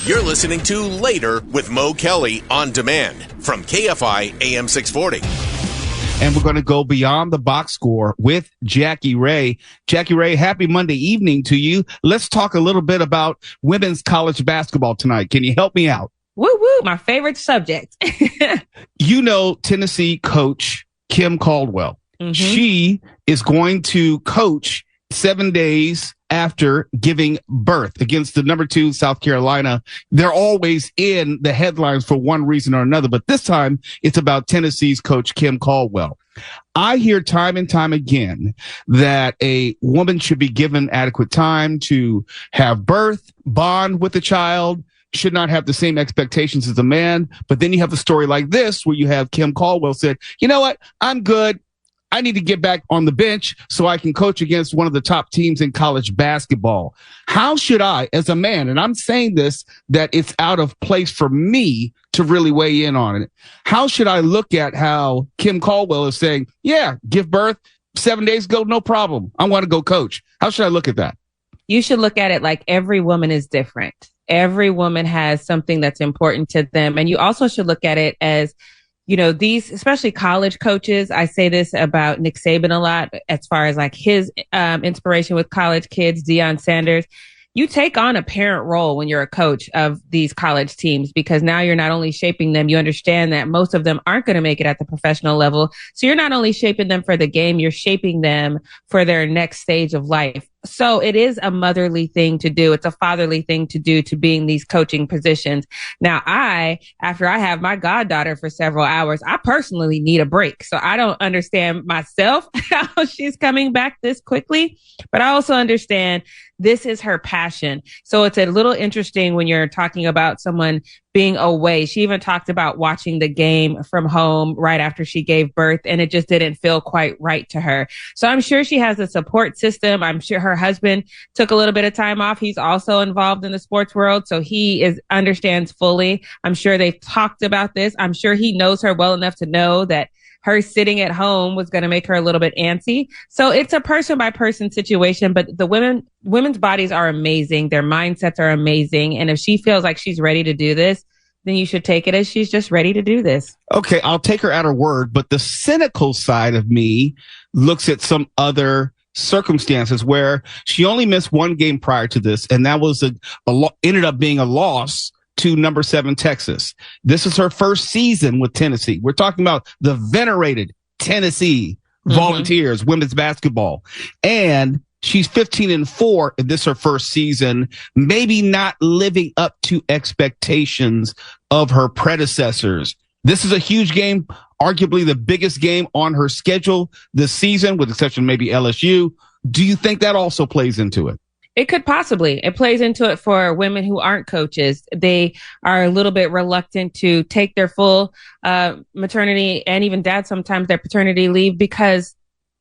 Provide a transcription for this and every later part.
You're listening to Later with Mo Kelly on demand from KFI AM 640. And we're going to go beyond the box score with Jackie Ray. Jackie Ray, happy Monday evening to you. Let's talk a little bit about women's college basketball tonight. Can you help me out? Woo woo, my favorite subject. You know Tennessee coach Kim Caldwell. Mm-hmm. She is going to coach 7 days after giving birth against the number 2 South Carolina. They're always in the headlines for one reason or another, but this time it's about Tennessee's coach Kim Caldwell. I hear time and time again that a woman should be given adequate time to have birth, bond with the child, should not have the same expectations as a man. But then you have a story like this where you have Kim Caldwell said, you know what? I'm good. I need to get back on the bench so I can coach against one of the top teams in college basketball. How should I, as a man, and I'm saying this, that it's out of place for me to really weigh in on it. How should I look at how Kim Caldwell is saying, yeah, give birth 7 days ago, no problem. I want to go coach. How should I look at that? You should look at it like every woman is different. Every woman has something that's important to them. And you also should look at it as, you know, these, especially college coaches, I say this about Nick Saban a lot, as far as like his inspiration with college kids, Deion Sanders. You take on a parent role when you're a coach of these college teams, because now you're not only shaping them, you understand that most of them aren't going to make it at the professional level. So you're not only shaping them for the game, you're shaping them for their next stage of life. So it is a motherly thing to do. It's a fatherly thing to do, to be in these coaching positions. Now, after I have my goddaughter for several hours, I personally need a break. So I don't understand myself how she's coming back this quickly, but I also understand this is her passion. So it's a little interesting when you're talking about someone being away. She even talked about watching the game from home right after she gave birth, and it just didn't feel quite right to her. So I'm sure she has a support system. I'm sure her husband took a little bit of time off. He's also involved in the sports world, so he understands fully. I'm sure they've talked about this. I'm sure he knows her well enough to know that her sitting at home was going to make her a little bit antsy. So it's a person by person situation, but the women's bodies are amazing. Their mindsets are amazing. And if she feels like she's ready to do this, then you should take it as she's just ready to do this. Okay, I'll take her at her word, but the cynical side of me looks at some other circumstances where she only missed one game prior to this, and that was ended up being a loss to number 7 Texas. This is her first season with Tennessee. We're talking about the venerated Tennessee Volunteers women's basketball. And she's 15-4, and this is her first season, maybe not living up to expectations of her predecessors. This is a huge game, arguably the biggest game on her schedule this season, with the exception of maybe LSU. Do you think that also plays into it? It could possibly. It plays into it for women who aren't coaches. They are a little bit reluctant to take their full maternity, and even dad sometimes their paternity leave, because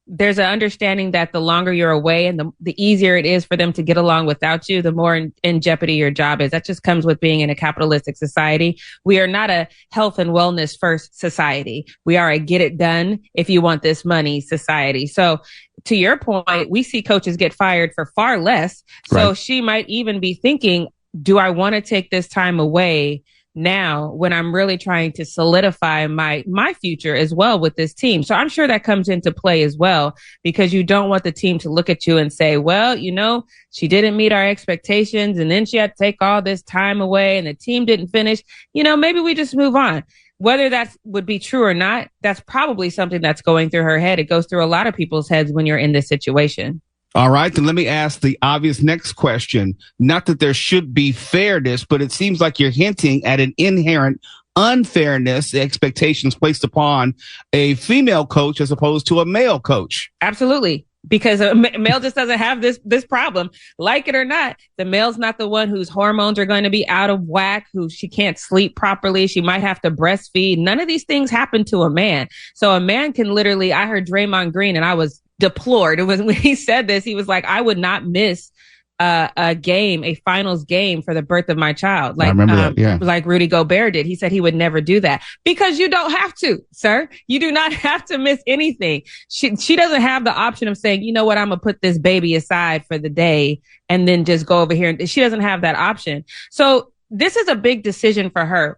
there's an understanding that the longer you're away and the easier it is for them to get along without you, the more in jeopardy your job is. That just comes with being in a capitalistic society. We are not a health and wellness first society. We are a get it done if you want this money society. So to your point, we see coaches get fired for far less. So She might even be thinking, do I want to take this time away now when I'm really trying to solidify my future as well with this team? So I'm sure that comes into play as well, because you don't want the team to look at you and say, well, you know, she didn't meet our expectations, and then she had to take all this time away and the team didn't finish. You know, maybe we just move on. Whether that would be true or not, that's probably something that's going through her head. It goes through a lot of people's heads when you're in this situation. All right, then let me ask the obvious next question. Not that there should be fairness, but it seems like you're hinting at an inherent unfairness, expectations placed upon a female coach as opposed to a male coach. Absolutely. Because a male just doesn't have this problem. Like it or not, the male's not the one whose hormones are going to be out of whack, who she can't sleep properly. She might have to breastfeed. None of these things happen to a man. So a man can literally, I heard Draymond Green and I was deplored. It was when he said this, he was like, I would not miss a finals game for the birth of my child. Like, I remember that, yeah. Like Rudy Gobert did. He said he would never do that, because you don't have to, sir. You do not have to miss anything. She doesn't have the option of saying, you know what, I'm going to put this baby aside for the day and then just go over here. She doesn't have that option. So this is a big decision for her.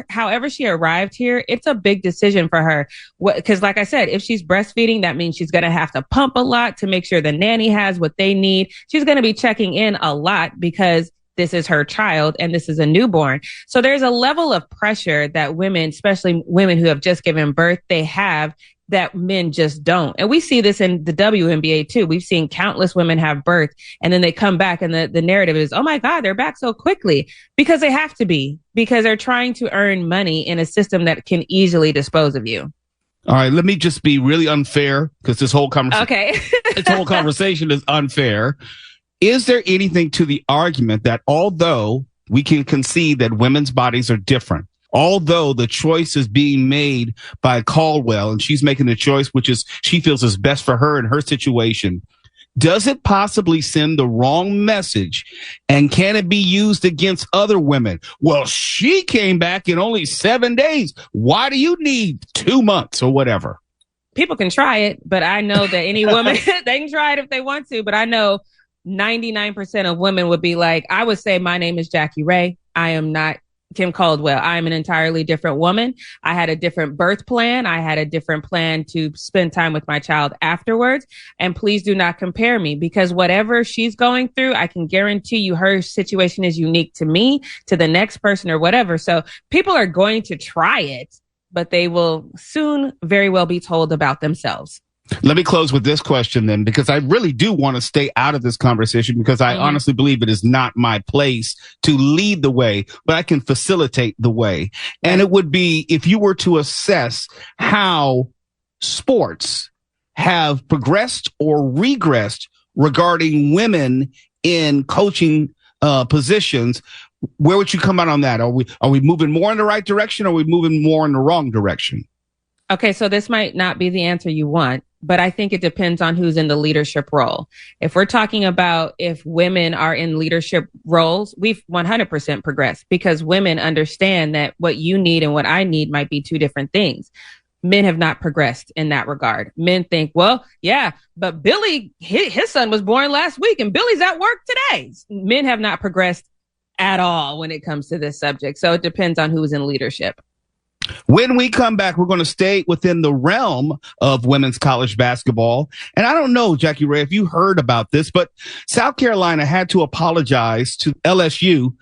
However she arrived here, it's a big decision for her. Because like I said, if she's breastfeeding, that means she's going to have to pump a lot to make sure the nanny has what they need. She's going to be checking in a lot because this is her child and this is a newborn. So there's a level of pressure that women, especially women who have just given birth, they have that men just don't. And we see this in the WNBA too. We've seen countless women have birth and then they come back and the narrative is, oh my God, they're back so quickly, because they have to be, because they're trying to earn money in a system that can easily dispose of you. All right, let me just be really unfair, because this whole conversation is unfair. Is there anything to the argument that although we can concede that women's bodies are different, although the choice is being made by Caldwell and she's making the choice which is she feels is best for her and her situation, does it possibly send the wrong message? And can it be used against other women? Well, she came back in only 7 days. Why do you need 2 months or whatever? People can try it, but I know that any woman, they can try it if they want to, but I know 99% of women would be like, I would say, my name is Jackie Ray. I am not Kim Caldwell. I'm an entirely different woman. I had a different birth plan. I had a different plan to spend time with my child afterwards. And please do not compare me, because whatever she's going through, I can guarantee you her situation is unique to me, to the next person or whatever. So people are going to try it, but they will soon very well be told about themselves. Let me close with this question then, because I really do want to stay out of this conversation, because I honestly believe it is not my place to lead the way, but I can facilitate the way. And it would be, if you were to assess how sports have progressed or regressed regarding women in coaching positions, where would you come out on that? Are we moving more in the right direction, or are we moving more in the wrong direction? Okay, so this might not be the answer you want, but I think it depends on who's in the leadership role. If we're talking about if women are in leadership roles, we've 100% progressed, because women understand that what you need and what I need might be two different things. Men have not progressed in that regard. Men think, well, yeah, but Billy, his son was born last week and Billy's at work today. Men have not progressed at all when it comes to this subject. So it depends on who's in leadership. When we come back, we're going to stay within the realm of women's college basketball. And I don't know, Jackie Ray, if you heard about this, but South Carolina had to apologize to LSU,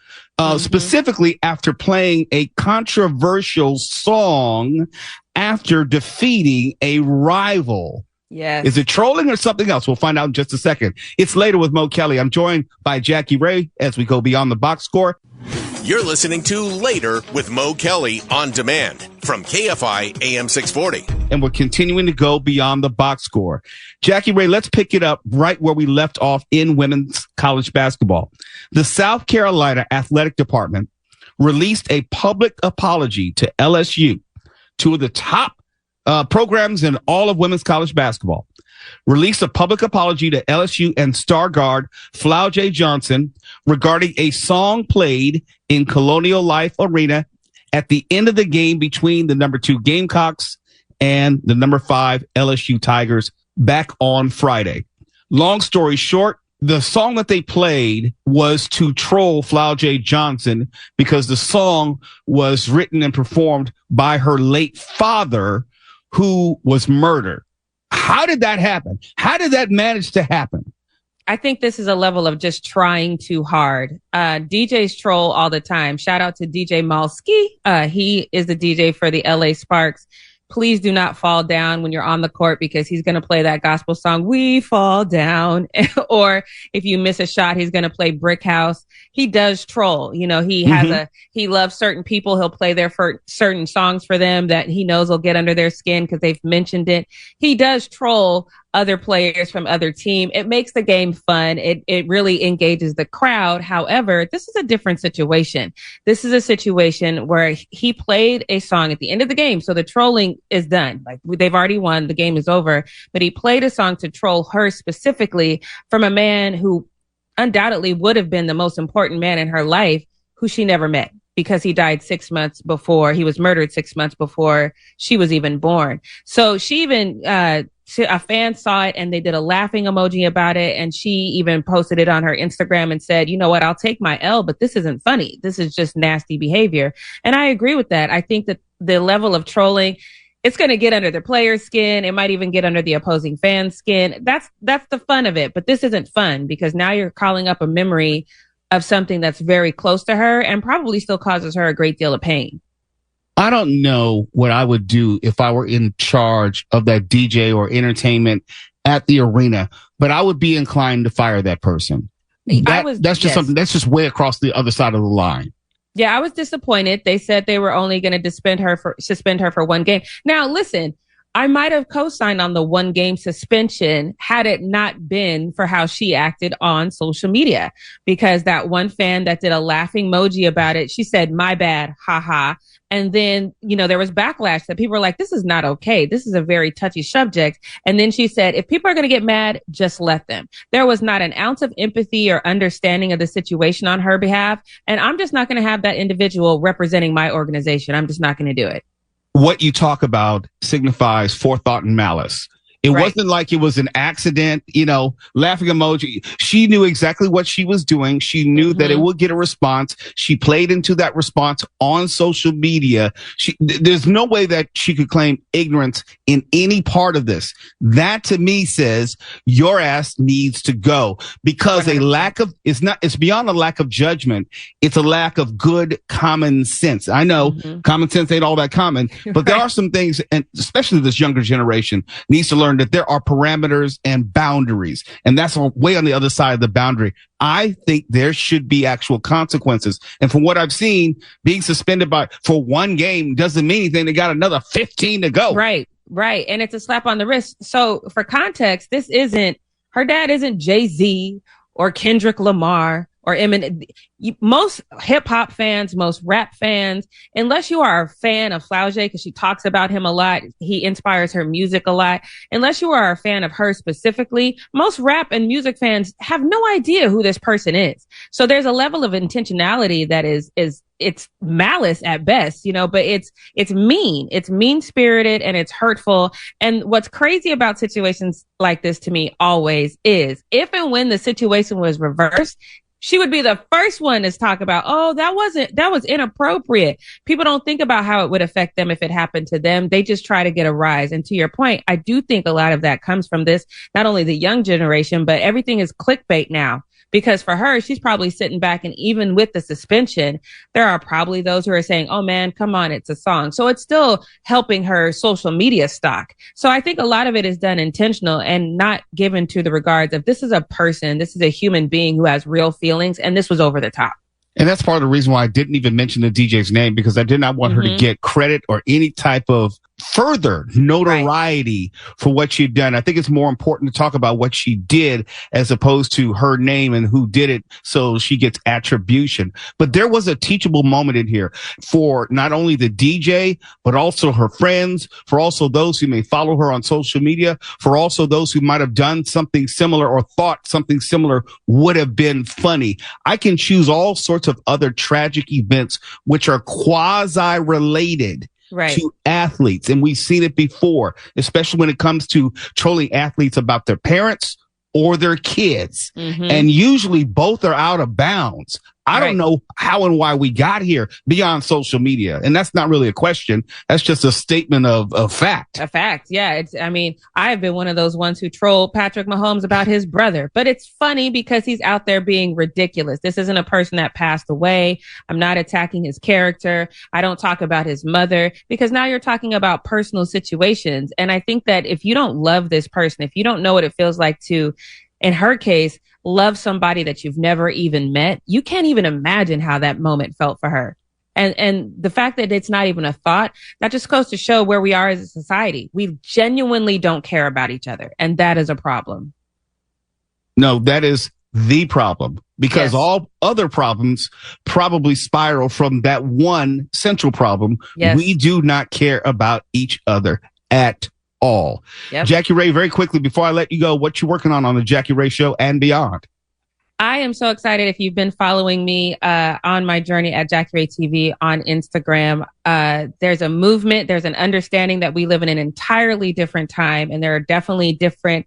specifically after playing a controversial song after defeating a rival. Yes. Is it trolling or something else? We'll find out in just a second. It's Later with Mo Kelly. I'm joined by Jackie Ray as we go beyond the box score. You're listening to Later with Mo Kelly on demand from KFI AM 640. And we're continuing to go beyond the box score. Jackie Ray, let's pick it up right where we left off in women's college basketball. The South Carolina Athletic Department released a public apology to LSU, two of the top programs in all of women's college basketball. Released a public apology to LSU and star guard Flau'jae Johnson regarding a song played in Colonial Life Arena at the end of the game between the number 2 Gamecocks and the number 5 LSU Tigers back on Friday. Long story short, the song that they played was to troll Flau'jae Johnson, because the song was written and performed by her late father, who was murdered. How did that happen? How did that manage to happen? I think this is a level of just trying too hard. DJs troll all the time. Shout out to DJ Malski. He is the DJ for the LA Sparks. Please do not fall down when you're on the court, because he's going to play that gospel song, We Fall Down. Or if you miss a shot, he's going to play Brick House. He does troll. You know, he has he loves certain people. He'll play their for certain songs for them that he knows will get under their skin because they've mentioned it. He does troll other players from other team. It makes the game fun. It really engages the crowd. However, this is a different situation. This is a situation where he played a song at the end of the game. So the trolling is done. Like, they've already won. The game is over, but he played a song to troll her specifically from a man who undoubtedly would have been the most important man in her life, who she never met, because he died 6 months before. He was murdered 6 months before she was even born. So she even, a fan saw it and they did a laughing emoji about it. And she even posted it on her Instagram and said, you know what, I'll take my L, but this isn't funny. This is just nasty behavior. And I agree with that. I think that the level of trolling, it's going to get under the player's skin. It might even get under the opposing fan's skin. That's the fun of it. But this isn't fun because now you're calling up a memory of something that's very close to her and probably still causes her a great deal of pain. I don't know what I would do if I were in charge of that DJ or entertainment at the arena, but I would be inclined to fire that person. That's just something that's just way across the other side of the line. Yeah, I was disappointed. They said they were only going to suspend her for one game. Now, listen, I might have co-signed on the 1 game suspension had it not been for how she acted on social media, because that one fan that did a laughing emoji about it, she said, my bad, haha. And then, there was backlash that people were like, this is not okay. This is a very touchy subject. And then she said, if people are going to get mad, just let them. There was not an ounce of empathy or understanding of the situation on her behalf. And I'm just not going to have that individual representing my organization. I'm just not going to do it. What you talk about signifies forethought and malice. It wasn't like it was an accident, laughing emoji. She knew exactly what she was doing. She knew that it would get a response. She played into that response on social media. There's no way that she could claim ignorance in any part of this. That to me says your ass needs to go, because it's beyond a lack of judgment. It's a lack of good common sense. I know common sense ain't all that common, but there are some things, and especially this younger generation needs to learn that there are parameters and boundaries, and that's way on the other side of the boundary. I think there should be actual consequences. And from what I've seen, being suspended for 1 game doesn't mean anything. They got another 15 to go. Right. And it's a slap on the wrist. So for context, her dad isn't Jay-Z or Kendrick Lamar or Eminem. Most hip hop fans, most rap fans, unless you are a fan of Flau'jae, because she talks about him a lot, he inspires her music a lot. Unless you are a fan of her specifically, most rap and music fans have no idea who this person is. So there's a level of intentionality that it's malice at best, but it's mean. It's mean spirited and it's hurtful. And what's crazy about situations like this to me always is if and when the situation was reversed, she would be the first one to talk about, that was inappropriate. People don't think about how it would affect them if it happened to them. They just try to get a rise. And to your point, I do think a lot of that comes from this, not only the young generation, but everything is clickbait now. Because for her, she's probably sitting back, and even with the suspension, there are probably those who are saying, oh man, come on, it's a song. So it's still helping her social media stock. So I think a lot of it is done intentional and not given to the regards of this is a person, this is a human being who has real feelings, and this was over the top. And that's part of the reason why I didn't even mention the DJ's name, because I did not want her to get credit or any type of further notoriety for what she'd done. I think it's more important to talk about what she did as opposed to her name and who did it, so she gets attribution. But there was a teachable moment in here for not only the DJ, but also her friends, for also those who may follow her on social media, for also those who might have done something similar or thought something similar would have been funny. I can choose all sorts of other tragic events which are quasi-related to athletes. And we've seen it before, especially when it comes to trolling athletes about their parents or their kids. And usually both are out of bounds. I don't know how and why we got here beyond social media. And that's not really a question. That's just a statement of fact. A fact. Yeah. I've been one of those ones who troll Patrick Mahomes about his brother, but it's funny because he's out there being ridiculous. This isn't a person that passed away. I'm not attacking his character. I don't talk about his mother, because now you're talking about personal situations. And I think that if you don't love this person, if you don't know what it feels like to, in her case, love somebody that you've never even met, you can't even imagine how that moment felt for her. And the fact that it's not even a thought, that just goes to show where we are as a society. We genuinely don't care about each other. And that is a problem. No, that is the problem, because all other problems probably spiral from that one central problem. We do not care about each other at all. Jackie Ray, very quickly before I let you go, what you working on the Jackie Ray Show and beyond? I am so excited. If you've been following me on my journey at Jackie Ray TV on Instagram, there's a movement, there's an understanding that we live in an entirely different time, and there are definitely different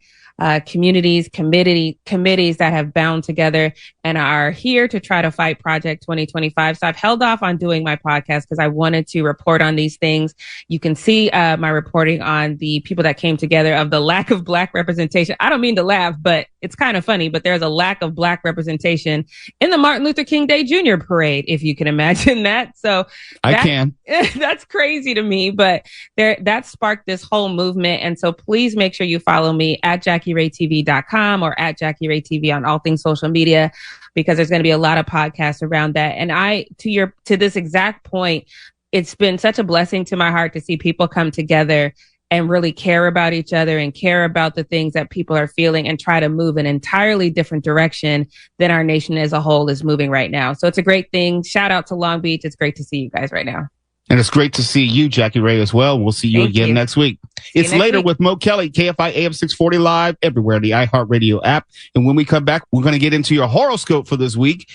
communities, committees that have bound together and are here to try to fight Project 2025. So I've held off on doing my podcast because I wanted to report on these things. You can see my reporting on the people that came together of the lack of Black representation. I don't mean to laugh, but it's kind of funny, but there's a lack of Black representation in the Martin Luther King Day Jr. parade, if you can imagine that. So that's crazy to me, but that sparked this whole movement. And so please make sure you follow me at JackieRayTV.com or at Jackie Ray TV on all things social media, because there's going to be a lot of podcasts around that. And to this exact point, it's been such a blessing to my heart to see people come together and really care about each other and care about the things that people are feeling and try to move an entirely different direction than our nation as a whole is moving right now. So it's a great thing. Shout out to Long Beach. It's great to see you guys right now. And it's great to see you, Jackie Ray, as well. We'll see you again next week. It's later with Mo Kelly, KFI AM 640 live everywhere in the iHeartRadio app. And when we come back, we're going to get into your horoscope for this week.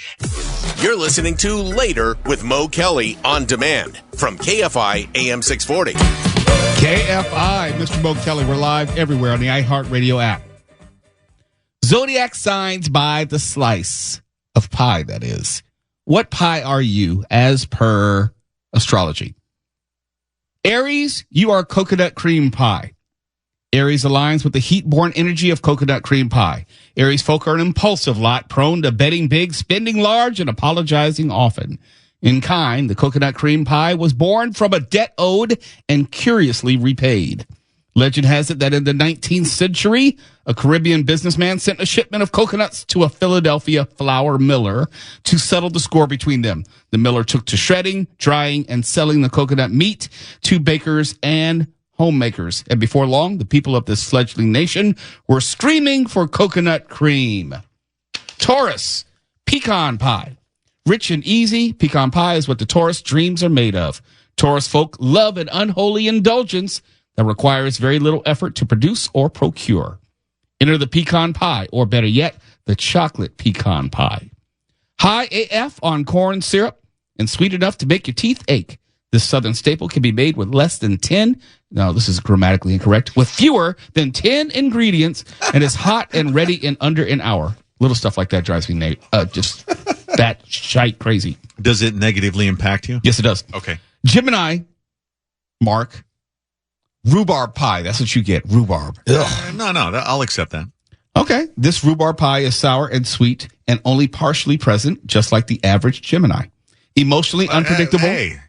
You're listening to Later with Mo Kelly on demand from KFI AM 640. KFI, Mr. Mo Kelly. We're live everywhere on the iHeartRadio app. Zodiac signs by the slice of pie, that is. What pie are you as per astrology? Aries, you are coconut cream pie. Aries aligns with the heat-born energy of coconut cream pie. Aries folk are an impulsive lot, prone to betting big, spending large, and apologizing often. In kind, the coconut cream pie was born from a debt owed and curiously repaid. Legend has it that in the 19th century, a Caribbean businessman sent a shipment of coconuts to a Philadelphia flour miller to settle the score between them. The miller took to shredding, drying, and selling the coconut meat to bakers and homemakers. And before long, the people of this fledgling nation were screaming for coconut cream. Taurus, pecan pie. Rich and easy, pecan pie is what the Taurus dreams are made of. Taurus folk love an unholy indulgence that requires very little effort to produce or procure. Enter the pecan pie, or better yet, the chocolate pecan pie. High AF on corn syrup and sweet enough to make your teeth ache. This southern staple can be made with less than 10, no, this is grammatically incorrect, with fewer than 10 ingredients, and is hot and ready in under an hour. Little stuff like that drives me just that shite crazy. Does it negatively impact you? Yes, it does. Okay. Gemini, Mark, rhubarb pie. That's what you get, rhubarb. No, I'll accept that. Okay. This rhubarb pie is sour and sweet and only partially present, just like the average Gemini. Emotionally unpredictable. Hey,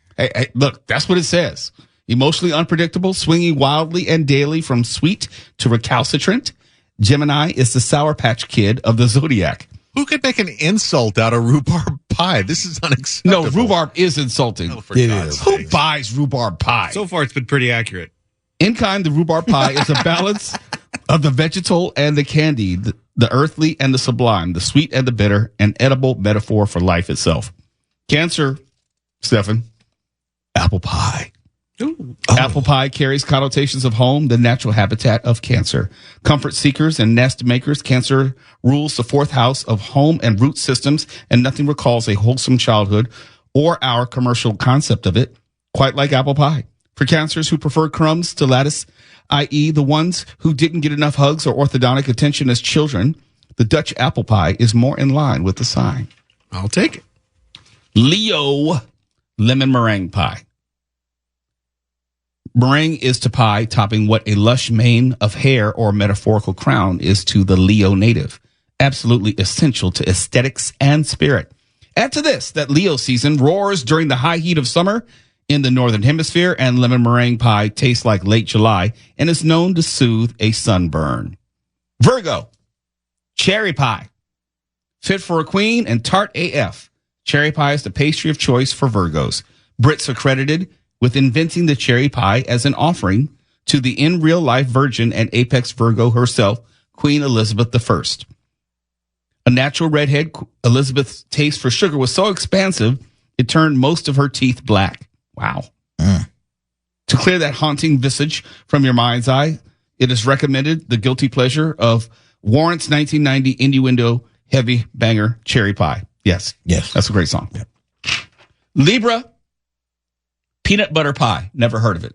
look, that's what it says. Emotionally unpredictable, swinging wildly and daily from sweet to recalcitrant. Gemini is the Sour Patch Kid of the zodiac. Who could make an insult out of rhubarb pie? This is unacceptable. No, rhubarb is insulting. Oh, it is. Who buys rhubarb pie? So far, it's been pretty accurate. In kind, the rhubarb pie is a balance of the vegetal and the candy, the earthly and the sublime, the sweet and the bitter, an edible metaphor for life itself. Cancer, Stefan, apple pie. Ooh. Apple pie carries connotations of home, the natural habitat of Cancer. Comfort seekers and nest makers, Cancer rules the fourth house of home and root systems, and nothing recalls a wholesome childhood or our commercial concept of it, quite like apple pie. For Cancers who prefer crumbs to lettuce, i.e. the ones who didn't get enough hugs or orthodontic attention as children, the Dutch apple pie is more in line with the sign. I'll take it. Leo, lemon meringue pie. Meringue is to pie topping what a lush mane of hair or metaphorical crown is to the Leo native. Absolutely essential to aesthetics and spirit. Add to this that Leo season roars during the high heat of summer in the northern hemisphere, and lemon meringue pie tastes like late July and is known to soothe a sunburn. Virgo, cherry pie. Fit for a queen and tart AF. Cherry pie is the pastry of choice for Virgos. Brits are credited with inventing the cherry pie as an offering to the in real life virgin and apex Virgo herself, Queen Elizabeth I. A natural redhead, Elizabeth's taste for sugar was so expansive, it turned most of her teeth black. Wow. To clear that haunting visage from your mind's eye, it is recommended the guilty pleasure of Warrant's 1990 innuendo heavy banger cherry pie. Yes. That's a great song. Yep. Libra, peanut butter pie. Never heard of it.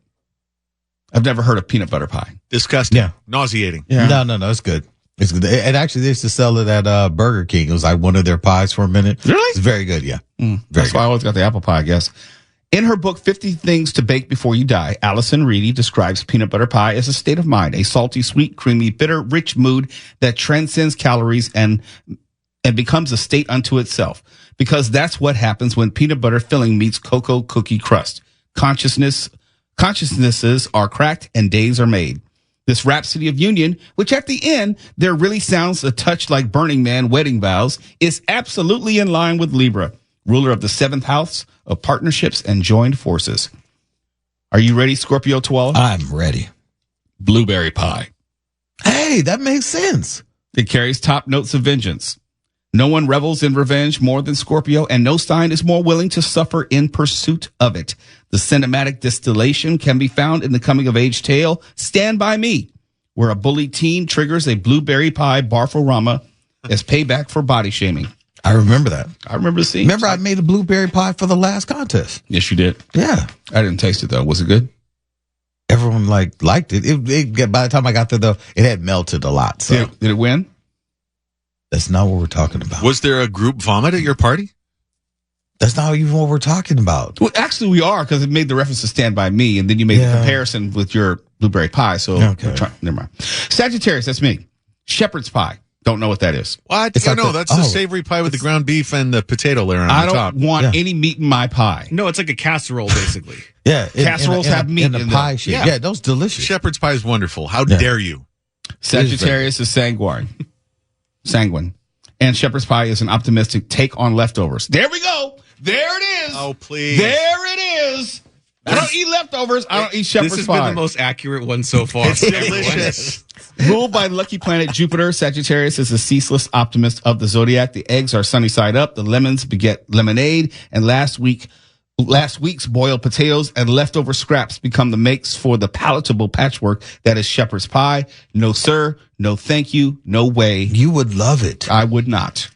I've never heard of peanut butter pie. Disgusting. Yeah. Nauseating. Yeah. No, it's good. It's good. And actually, they used to sell it at Burger King. It was like one of their pies for a minute. Really? It's very good, yeah. That's why I always got the apple pie, I guess. In her book, 50 Things to Bake Before You Die, Allison Reedy describes peanut butter pie as a state of mind, a salty, sweet, creamy, bitter, rich mood that transcends calories and becomes a state unto itself. Because that's what happens when peanut butter filling meets cocoa cookie crust. Consciousnesses are cracked and days are made. This rhapsody of union, which at the end, there really sounds a touch like Burning Man wedding vows, is absolutely in line with Libra, ruler of the 7th house of partnerships and joined forces. Are you ready, Scorpio Twala? I'm ready. Blueberry pie. Hey, that makes sense. It carries top notes of vengeance. No one revels in revenge more than Scorpio, and no sign is more willing to suffer in pursuit of it. The cinematic distillation can be found in the coming-of-age tale, Stand By Me, where a bullied teen triggers a blueberry pie barforama as payback for body shaming. I remember that. I remember seeing. Remember, I made a blueberry pie for the last contest. Yes, you did. Yeah. I didn't taste it, though. Was it good? Everyone liked it. It. By the time I got there, though, it had melted a lot. So Did it win? that's not what we're talking about. Was there a group vomit at your party? That's not even what we're talking about. Well, actually, we are, because it made the reference to Stand By Me, and then you made the comparison with your blueberry pie. So, Okay. Never mind. Sagittarius, that's me. Shepherd's pie. Don't know what that is. What? It's like That's the savory pie with the ground beef and the potato layer on I the top. don't want any meat in my pie. No, it's like a casserole, basically. Yeah. Casseroles have meat in the in pie them. shape. Yeah. Yeah, those delicious. Shepherd's pie is wonderful. How Yeah. dare you? Sagittarius is sanguine. And shepherd's pie is an optimistic take on leftovers. There we go. There it is. Oh, please. There it is. I don't eat leftovers. I don't eat shepherd's This has pie. been the most accurate one so far. It's delicious. Ruled by lucky planet Jupiter, Sagittarius is a ceaseless optimist of the zodiac. The eggs are sunny side up, the lemons beget lemonade, and last week's boiled potatoes and leftover scraps become the makes for the palatable patchwork that is shepherd's pie. No sir, no thank you, no way. You would love it. I would not.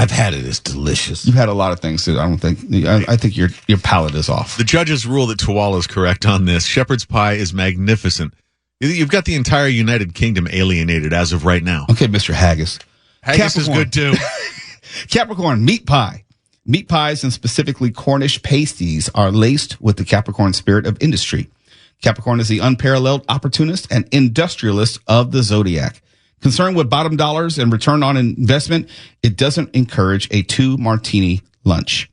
I've had it. It's delicious. You've had a lot of things that I think your palate is off. The judges rule that Tuwala is correct on this. Shepherd's pie is magnificent. You've got the entire United Kingdom alienated as of right now. Okay, Mr. Haggis. Haggis is good too. Capricorn, meat pie. Meat pies, and specifically Cornish pasties, are laced with the Capricorn spirit of industry. Capricorn is the unparalleled opportunist and industrialist of the zodiac. Concerned with bottom dollars and return on investment, it doesn't encourage a 2-martini lunch.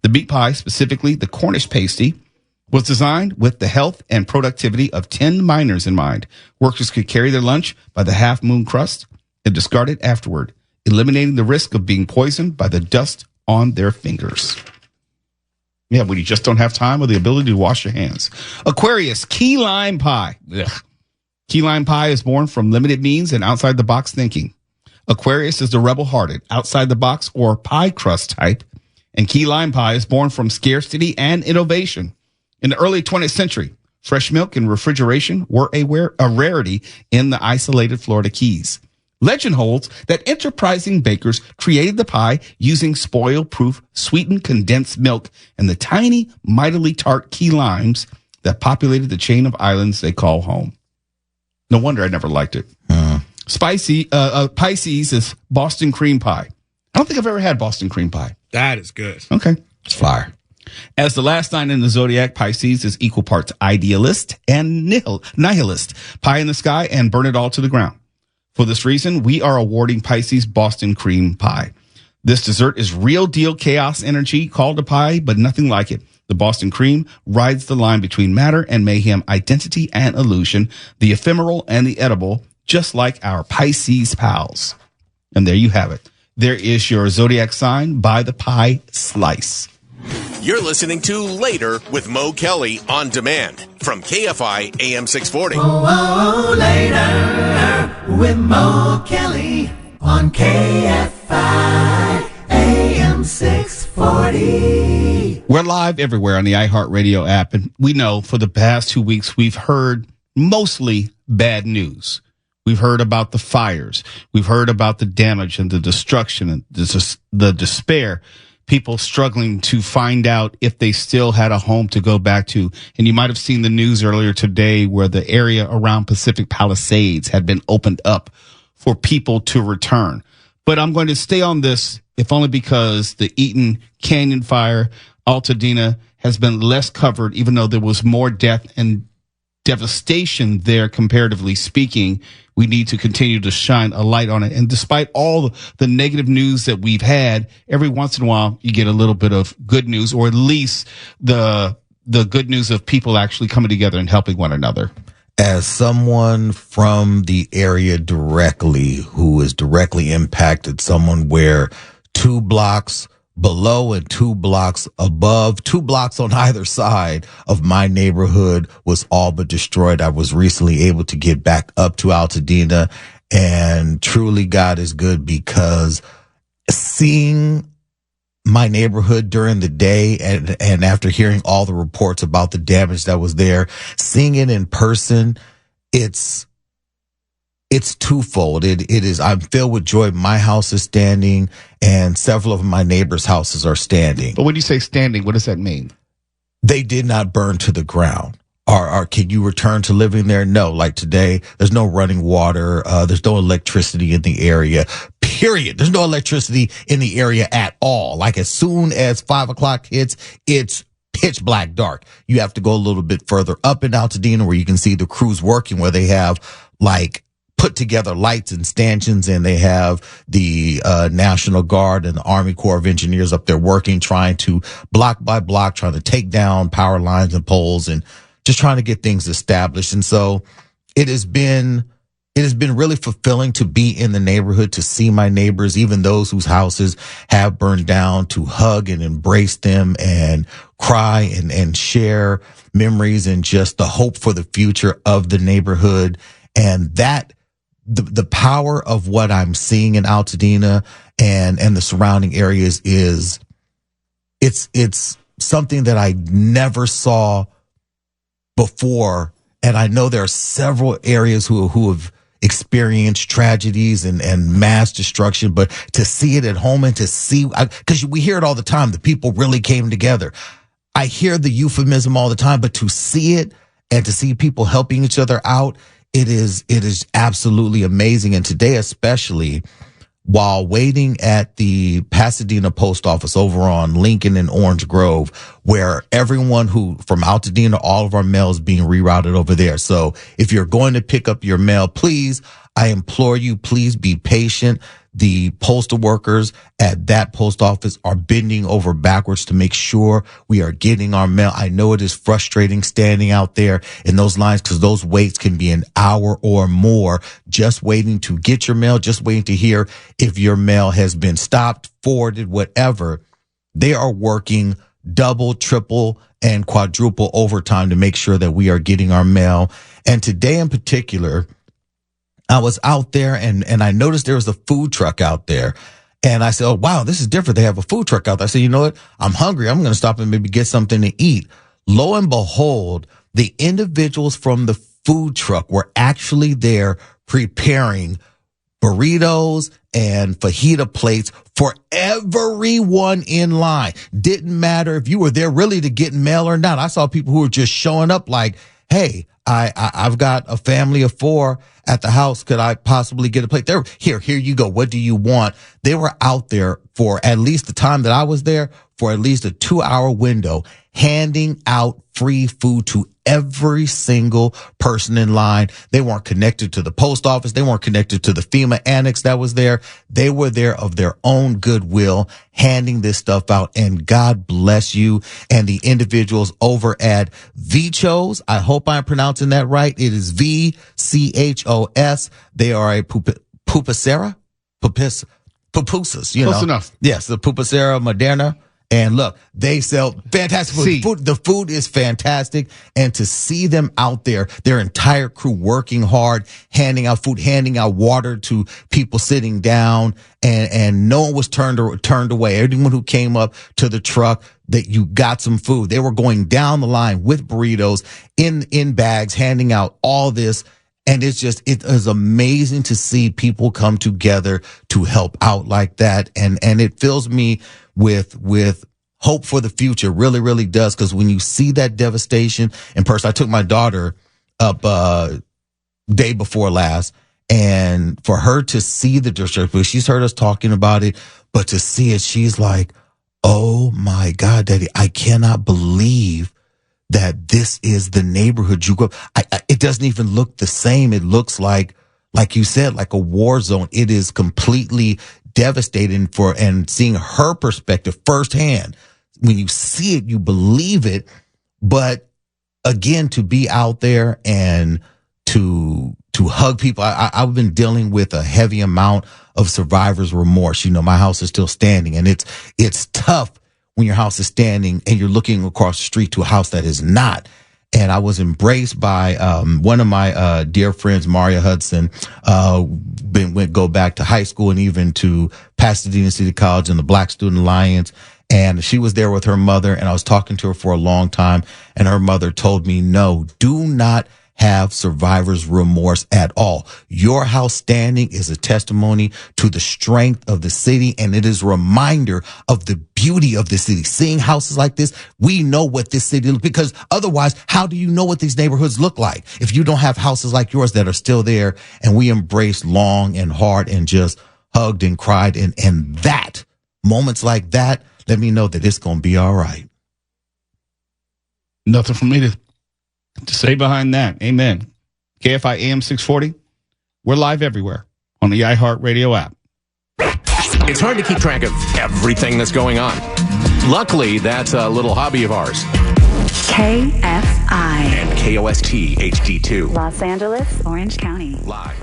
The meat pie, specifically the Cornish pasty, was designed with the health and productivity of 10 miners in mind. Workers could carry their lunch by the half-moon crust and discard it afterward, eliminating the risk of being poisoned by the dust on their fingers. Yeah, when you just don't have time or the ability to wash your hands. Aquarius, key lime pie. Ugh. Key lime pie is born from limited means and outside the box thinking. Aquarius is the rebel-hearted, outside the box or pie crust type, and key lime pie is born from scarcity and innovation. In the early 20th century, fresh milk and refrigeration were a rarity in the isolated Florida Keys. Legend holds that enterprising bakers created the pie using spoil-proof sweetened condensed milk and the tiny, mightily tart key limes that populated the chain of islands they call home. No wonder I never liked it. Pisces is Boston cream pie. I don't think I've ever had Boston cream pie. That is good. Okay. It's fire. As the last sign in the zodiac, Pisces is equal parts idealist and nihilist. Pie in the sky and burn it all to the ground. For this reason, we are awarding Pisces Boston cream pie. This dessert is real deal chaos energy, called a pie, but nothing like it. The Boston cream rides the line between matter and mayhem, identity and illusion, the ephemeral and the edible, just like our Pisces pals. And there you have it. There is your zodiac sign by the pie slice. You're listening to Later with Mo Kelly on demand from KFI AM 640. Oh, later with Mo Kelly on KFI AM 640. We're live everywhere on the iHeartRadio app, and we know for the past 2 weeks we've heard mostly bad news. We've heard about the fires. We've heard about the damage and the destruction and the despair. People struggling to find out if they still had a home to go back to. And you might have seen the news earlier today where the area around Pacific Palisades had been opened up for people to return. But I'm going to stay on this, if only because the Eaton Canyon fire, Altadena, has been less covered, even though there was more death and devastation there, comparatively speaking. We need to continue to shine a light on it. And despite all the negative news that we've had, every once in a while, you get a little bit of good news, or at least the good news of people actually coming together and helping one another. As someone from the area directly, who is directly impacted, someone where 2 blocks below and 2 blocks above, 2 blocks on either side of my neighborhood was all but destroyed. I was recently able to get back up to Altadena, and truly God is good, because seeing my neighborhood during the day and after hearing all the reports about the damage that was there, seeing it in person, it's twofold. It is, I'm filled with joy. My house is standing and several of my neighbors' houses are standing. But when you say standing, what does that mean? They did not burn to the ground. Or can you return to living there? No. Like today, there's no running water. There's no electricity in the area, period. There's no electricity in the area at all. Like as soon as 5 o'clock hits, it's pitch black dark. You have to go a little bit further up in Altadena where you can see the crews working, where they have like put together lights and stanchions, and they have the National Guard and the Army Corps of Engineers up there working, trying to block by block, trying to take down power lines and poles and just trying to get things established. And so it has been really fulfilling to be in the neighborhood, to see my neighbors, even those whose houses have burned down, to hug and embrace them and cry and share memories and just the hope for the future of the neighborhood. And that the power of what I'm seeing in Altadena and the surrounding areas is it's something that I never saw before. And I know there are several areas who have experienced tragedies and mass destruction, but to see it at home and to see, because we hear it all the time, the people really came together. I hear the euphemism all the time, but to see it and to see people helping each other out, it is absolutely amazing. And today, especially while waiting at the Pasadena post office over on Lincoln and Orange Grove, where everyone who from Altadena, all of our mail is being rerouted over there. So if you're going to pick up your mail, please, I implore you, please be patient. The postal workers at that post office are bending over backwards to make sure we are getting our mail. I know it is frustrating standing out there in those lines, because those waits can be an hour or more just waiting to get your mail, just waiting to hear if your mail has been stopped, forwarded, whatever. They are working double, triple, and quadruple overtime to make sure that we are getting our mail. And today in particular, I was out there and I noticed there was a food truck out there. And I said, oh, wow, this is different. They have a food truck out there. I said, you know what? I'm hungry. I'm going to stop and maybe get something to eat. Lo and behold, the individuals from the food truck were actually there preparing burritos and fajita plates for everyone in line. Didn't matter if you were there really to get mail or not. I saw people who were just showing up like, hey, I've got a family of 4 at the house. Could I possibly get a plate? Here you go. What do you want? They were out there for at least the time that I was there, for at least a 2-hour window, handing out free food to every single person in line. They weren't connected to the post office. They weren't connected to the FEMA annex that was there. They were there of their own goodwill, handing this stuff out. And God bless you. And the individuals over at Vichos, I hope I'm pronouncing that right. It is VCHOS. They are a pupusas, you know. Close enough. Yes, the Pupusera Moderna. And look, they sell fantastic food. The food is fantastic. And to see them out there, their entire crew working hard, handing out food, handing out water to people sitting down, and no one was turned away. Everyone who came up to the truck, that you got some food. They were going down the line with burritos in bags, handing out all this. And it is amazing to see people come together to help out like that. And it fills me with hope for the future. Really, really does. Cause when you see that devastation in person, I took my daughter up, day before last, and for her to see the destruction, she's heard us talking about it, but to see it, she's like, oh my God, Daddy, I cannot believe that this is the neighborhood you grew up. It doesn't even look the same. It looks like you said, like a war zone. It is completely devastating and seeing her perspective firsthand. When you see it, you believe it. But again, to be out there and to hug people, I've been dealing with a heavy amount of survivor's remorse. You know, my house is still standing, and it's tough when your house is standing and you're looking across the street to a house that is not. And I was embraced by one of my dear friends, Maria Hudson, go back to high school and even to Pasadena City College and the Black Student Alliance. And she was there with her mother, and I was talking to her for a long time. And her mother told me, no, do not have survivor's remorse at all. Your house standing is a testimony to the strength of the city, and it is a reminder of the beauty of the city. Seeing houses like this, we know what this city looks, because otherwise, how do you know what these neighborhoods look like if you don't have houses like yours that are still there? And we embraced long and hard and just hugged and cried, and that moments like that let me know that it's going to be all right. Nothing for me to say behind that. Amen. KFI AM 640. We're live everywhere on the iHeartRadio app. It's hard to keep track of everything that's going on. Luckily, that's a little hobby of ours. KFI And KOST HD2. Los Angeles, Orange County. Live.